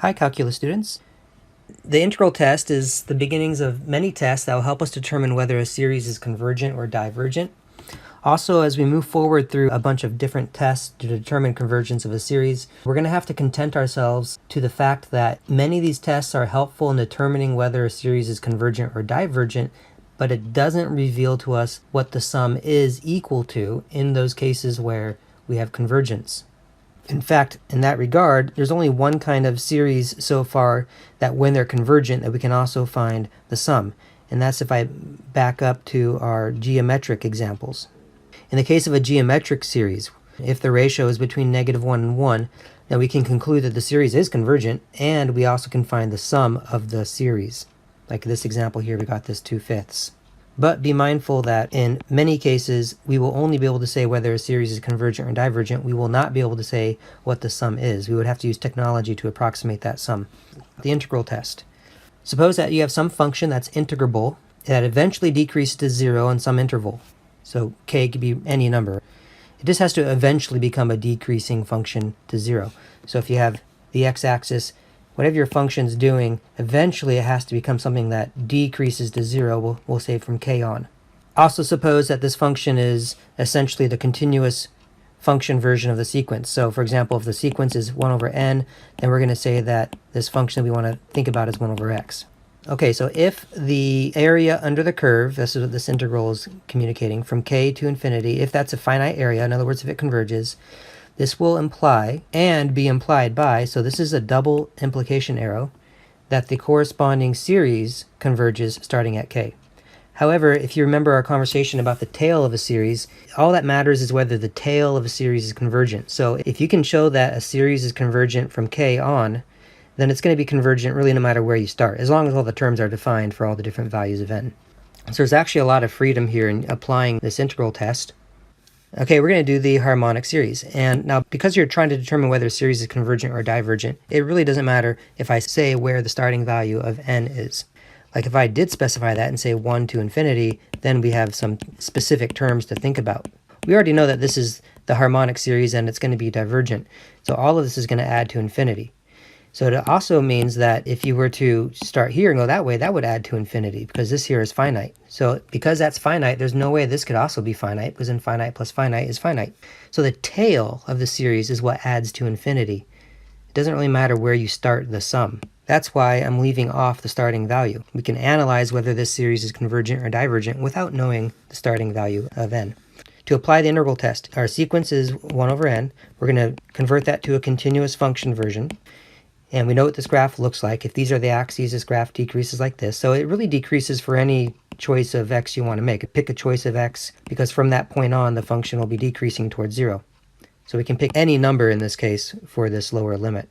Hi, calculus students. The integral test is the beginnings of many tests that will help us determine whether a series is convergent or divergent. Also, as we move forward through a bunch of different tests to determine convergence of a series, we're going to have to content ourselves to the fact that many of these tests are helpful in determining whether a series is convergent or divergent, but it doesn't reveal to us what the sum is equal to in those cases where we have convergence. In fact, in that regard, there's only one kind of series so far that when they're convergent that we can also find the sum. And that's if I back up to our geometric examples. In the case of a geometric series, if the ratio is between -1 and 1, then we can conclude that the series is convergent, and we also can find the sum of the series. Like this example here, we got this 2/5. But be mindful that in many cases, we will only be able to say whether a series is convergent or divergent. We will not be able to say what the sum is. We would have to use technology to approximate that sum. The integral test. Suppose that you have some function that's integrable that eventually decreases to 0 in some interval. So k could be any number. It just has to eventually become a decreasing function to 0. So if you have the x-axis, whatever your function's doing, eventually it has to become something that decreases to 0, we'll say from k on. Also suppose that this function is essentially the continuous function version of the sequence. So for example, if the sequence is 1 over n, then we're going to say that this function that we want to think about is 1 over x. Okay, so if the area under the curve, this is what this integral is communicating, from k to infinity, if that's a finite area, in other words, if it converges, this will imply and be implied by, so this is a double implication arrow, that the corresponding series converges starting at k. However, if you remember our conversation about the tail of a series, all that matters is whether the tail of a series is convergent. So if you can show that a series is convergent from k on, then it's going to be convergent really no matter where you start, as long as all the terms are defined for all the different values of n. So there's actually a lot of freedom here in applying this integral test. Okay, we're going to do the harmonic series. And now, because you're trying to determine whether a series is convergent or divergent, it really doesn't matter if I say where the starting value of n is. Like if I did specify that and say 1 to infinity, then we have some specific terms to think about. We already know that this is the harmonic series and it's going to be divergent. So all of this is going to add to infinity. So it also means that if you were to start here and go that way, that would add to infinity because this here is finite. So because that's finite, there's no way this could also be finite because infinite plus finite is finite. So the tail of the series is what adds to infinity. It doesn't really matter where you start the sum. That's why I'm leaving off the starting value. We can analyze whether this series is convergent or divergent without knowing the starting value of n. To apply the integral test, our sequence is 1 over n. We're going to convert that to a continuous function version. And we know what this graph looks like. If these are the axes, this graph decreases like this. So it really decreases for any choice of x you want to make. Pick a choice of x, because from that point on, the function will be decreasing towards 0. So we can pick any number in this case for this lower limit.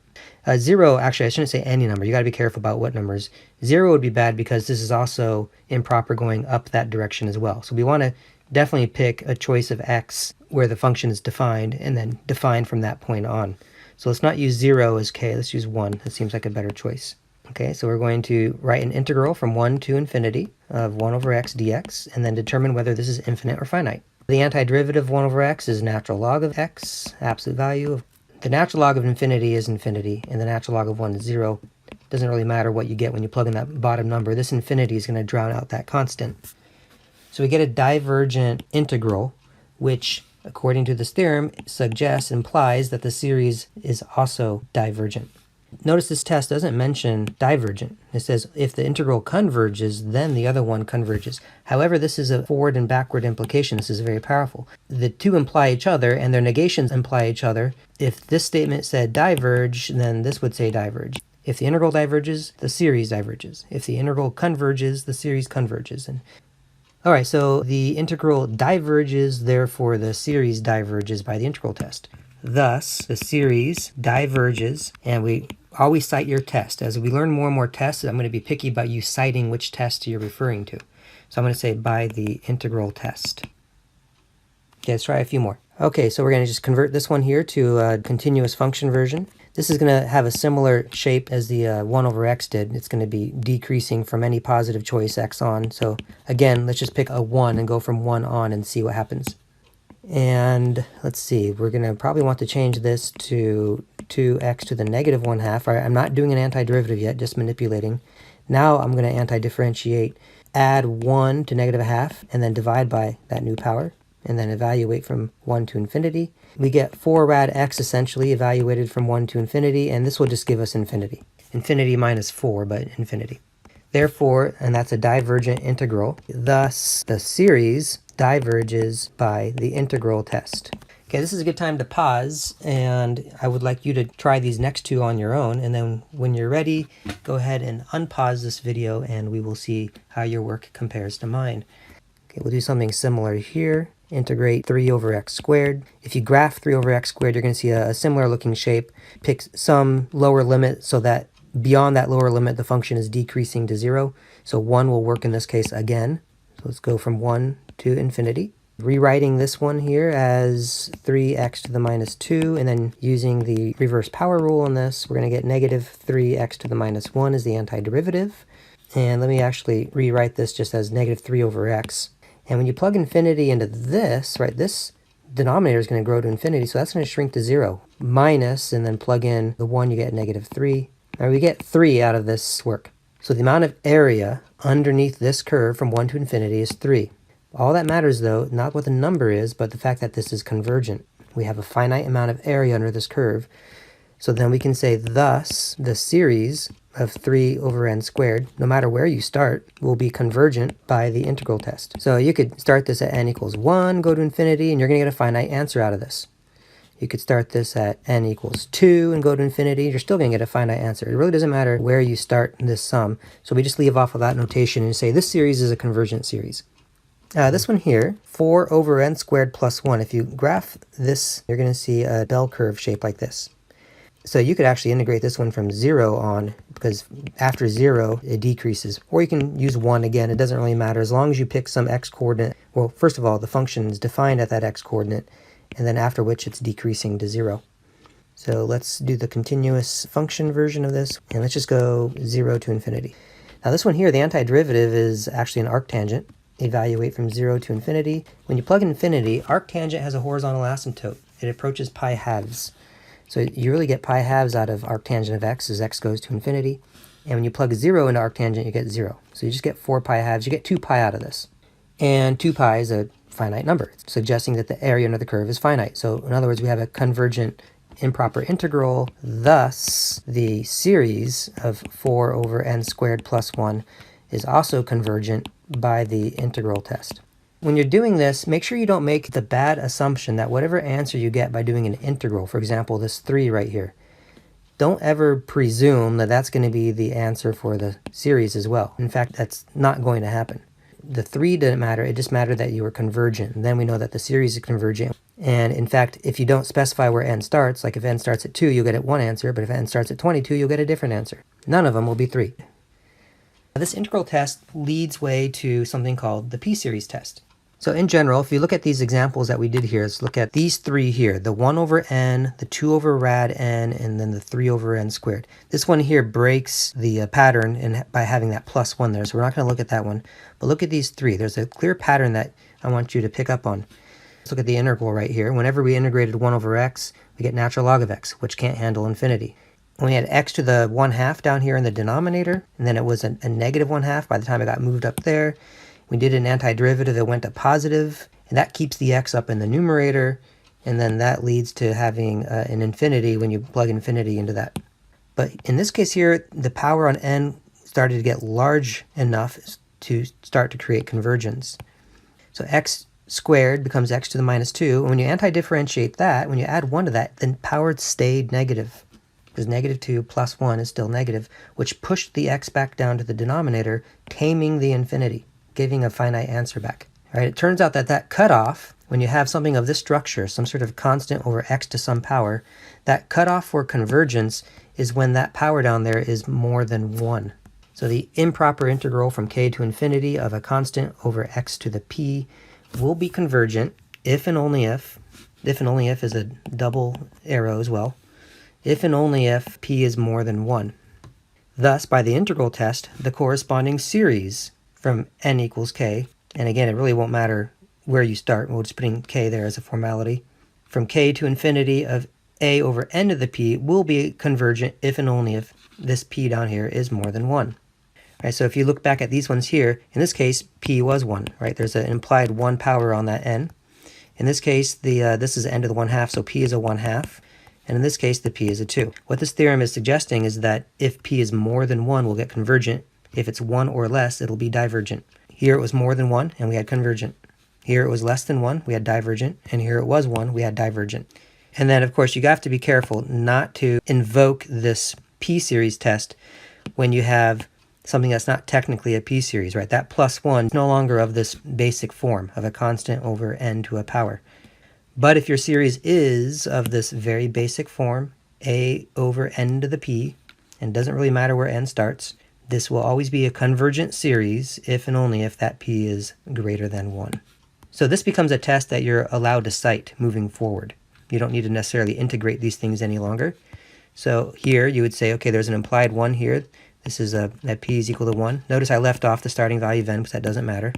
0, actually, I shouldn't say any number. You got to be careful about what numbers. 0 would be bad because this is also improper going up that direction as well. So we want to definitely pick a choice of x where the function is defined and then define from that point on. So let's not use 0 as k, let's use 1. That seems like a better choice. Okay, so we're going to write an integral from 1 to infinity of 1 over x dx, and then determine whether this is infinite or finite. The antiderivative of 1 over x is natural log of x, absolute value of... The natural log of infinity is infinity, and the natural log of 1 is 0. Doesn't really matter what you get when you plug in that bottom number. This infinity is going to drown out that constant. So we get a divergent integral, which, according to this theorem, implies that the series is also divergent. Notice this test doesn't mention divergent. It says if the integral converges, then the other one converges. However, this is a forward and backward implication. This is very powerful. The two imply each other, and their negations imply each other. If this statement said diverge, then this would say diverge. If the integral diverges, the series diverges. If the integral converges, the series converges. All right, so the integral diverges, therefore the series diverges by the integral test. Thus, the series diverges, and we always cite your test. As we learn more and more tests, I'm going to be picky about you citing which test you're referring to. So I'm going to say by the integral test. Okay, let's try a few more. Okay, so we're going to just convert this one here to a continuous function version. This is going to have a similar shape as the 1 over x did. It's going to be decreasing from any positive choice x on. So again, let's just pick a 1 and go from 1 on and see what happens. And let's see, we're going to probably want to change this to 2x to the negative 1/2. All right, I'm not doing an antiderivative yet, just manipulating. Now I'm going to anti-differentiate, add 1 to negative 1/2, and then divide by that new power, and then evaluate from 1 to infinity. We get 4 rad x essentially evaluated from 1 to infinity, and this will just give us infinity. Infinity minus 4, but infinity. Therefore, and that's a divergent integral, thus the series diverges by the integral test. Okay, this is a good time to pause, and I would like you to try these next two on your own, and then when you're ready, go ahead and unpause this video and we will see how your work compares to mine. Okay, we'll do something similar here. Integrate 3 over x squared. If you graph 3 over x squared, you're going to see a similar looking shape. Pick some lower limit so that beyond that lower limit, the function is decreasing to 0. So 1 will work in this case again. So let's go from 1 to infinity. Rewriting this one here as 3x to the minus 2, and then using the reverse power rule on this, we're going to get negative 3x to the minus 1 as the antiderivative. And let me actually rewrite this just as negative 3 over x. And when you plug infinity into this, right, this denominator is going to grow to infinity, so that's going to shrink to 0. Minus, and then plug in the 1, you get negative 3. Now we get 3 out of this work. So the amount of area underneath this curve from 1 to infinity is 3. All that matters, though, not what the number is, but the fact that this is convergent. We have a finite amount of area under this curve. So then we can say, thus, the series of 3 over n squared, no matter where you start, will be convergent by the integral test. So you could start this at n equals 1, go to infinity, and you're going to get a finite answer out of this. You could start this at n equals 2 and go to infinity. You're still going to get a finite answer. It really doesn't matter where you start this sum. So we just leave off of that notation and say this series is a convergent series. This one here, 4 over n squared plus 1. If you graph this, you're going to see a bell curve shape like this. So you could actually integrate this one from 0 on, because after 0, it decreases. Or you can use 1 again. It doesn't really matter as long as you pick some x coordinate. Well, first of all, the function is defined at that x coordinate, and then after which it's decreasing to 0. So let's do the continuous function version of this, and let's just go 0 to infinity. Now this one here, the antiderivative is actually an arctangent. Evaluate from 0 to infinity. When you plug in infinity, arctangent has a horizontal asymptote. It approaches pi halves. So you really get pi halves out of arctangent of x as x goes to infinity. And when you plug 0 into arctangent, you get 0. So you just get 4 pi halves. You get 2 pi out of this. And 2 pi is a finite number, suggesting that the area under the curve is finite. So in other words, we have a convergent improper integral. Thus, the series of 4 over n squared plus 1 is also convergent by the integral test. When you're doing this, make sure you don't make the bad assumption that whatever answer you get by doing an integral, for example, this 3 right here, don't ever presume that that's going to be the answer for the series as well. In fact, that's not going to happen. The 3 didn't matter, it just mattered that you were convergent. And then we know that the series is convergent. And in fact, if you don't specify where n starts, like if n starts at 2, you'll get one answer, but if n starts at 22, you'll get a different answer. None of them will be 3. This integral test leads way to something called the p-series test. So in general, if you look at these examples that we did here, let's look at these 3 here, the 1 over n, the 2 over rad n, and then the 3 over n squared. This one here breaks the pattern by having that plus 1 there, so we're not going to look at that one. But look at these 3. There's a clear pattern that I want you to pick up on. Let's look at the integral right here. Whenever we integrated 1 over x, we get natural log of x, which can't handle infinity. When we had x to the 1/2 down here in the denominator, and then it was a negative 1/2 by the time it got moved up there. We did an antiderivative, it went to positive, and that keeps the x up in the numerator, and then that leads to having an infinity when you plug infinity into that. But in this case here, the power on n started to get large enough to start to create convergence. So x squared becomes x to the minus 2, and when you anti-differentiate that, when you add 1 to that, then power stayed negative. Because negative 2 plus 1 is still negative, which pushed the x back down to the denominator, taming the infinity, giving a finite answer back. All right, it turns out that that cutoff, when you have something of this structure, some sort of constant over x to some power, that cutoff for convergence is when that power down there is more than 1. So the improper integral from k to infinity of a constant over x to the p will be convergent if and only if is a double arrow as well, if and only if p is more than 1. Thus, by the integral test, the corresponding series from n equals k, and again, it really won't matter where you start. We're just putting k there as a formality. From k to infinity of a over n to the p will be convergent if and only if this p down here is more than 1. Right, so if you look back at these ones here, in this case, p was 1, right? There's an implied 1 power on that n. In this case, this is n to the 1/2, so p is a 1/2. And in this case, the p is a 2. What this theorem is suggesting is that if p is more than 1, we'll get convergent. If it's 1 or less, it'll be divergent. Here it was more than 1, and we had convergent. Here it was less than 1, we had divergent. And here it was 1, we had divergent. And then, of course, you have to be careful not to invoke this p-series test when you have something that's not technically a p-series, right? That plus 1 is no longer of this basic form of a constant over n to a power. But if your series is of this very basic form, a over n to the p, and it doesn't really matter where n starts, this will always be a convergent series if and only if that p is greater than 1. So this becomes a test that you're allowed to cite moving forward. You don't need to necessarily integrate these things any longer. So here you would say, okay, there's an implied 1 here. This is that p is equal to 1. Notice I left off the starting value of n because that doesn't matter.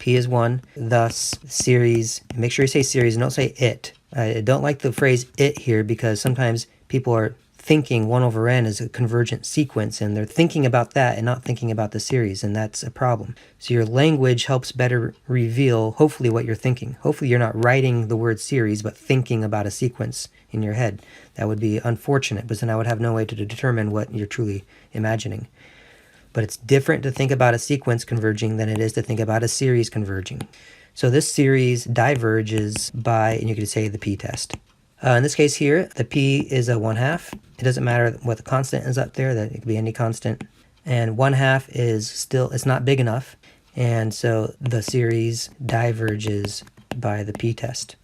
P is 1, thus series, make sure you say series and don't say it. I don't like the phrase it here because sometimes people are thinking 1 over n is a convergent sequence and they're thinking about that and not thinking about the series, and that's a problem. So your language helps better reveal hopefully what you're thinking. Hopefully you're not writing the word series but thinking about a sequence in your head. That would be unfortunate because then I would have no way to determine what you're truly imagining. But it's different to think about a sequence converging than it is to think about a series converging. So this series diverges by, and you could say the p-test. In this case here, the p is a 1/2. It doesn't matter what the constant is up there, that it could be any constant. And 1/2 is still, it's not big enough. And so the series diverges by the p-test.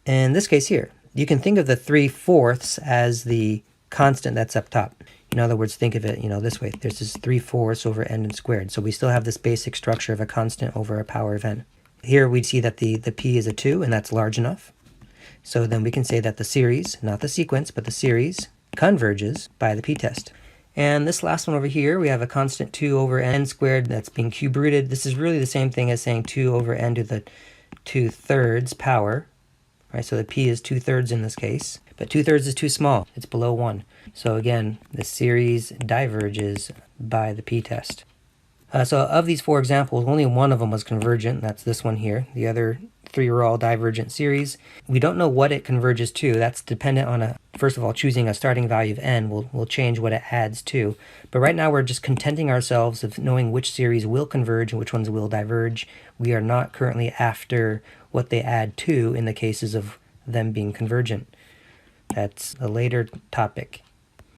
In this case here, you can think of the 3/4 as the constant that's up top. In other words, think of it, this way. There's this 3/4 over n squared. So we still have this basic structure of a constant over a power of n. Here we'd see that the p is a 2, and that's large enough. So then we can say that the series, not the sequence, but the series, converges by the p-test. And this last one over here, we have a constant 2 over n squared that's being cube rooted. This is really the same thing as saying 2 over n to the 2/3 power. Right, so the p is 2/3 in this case, but 2/3 is too small. It's below 1. So again, the series diverges by the p-test. So of these 4 examples, only one of them was convergent. That's this one here. The other 3 were all divergent series. We don't know what it converges to. That's dependent on, first of all, choosing a starting value of n will change what it adds to. But right now we're just contenting ourselves of knowing which series will converge and which ones will diverge. We are not currently after what they add to in the cases of them being convergent. That's a later topic.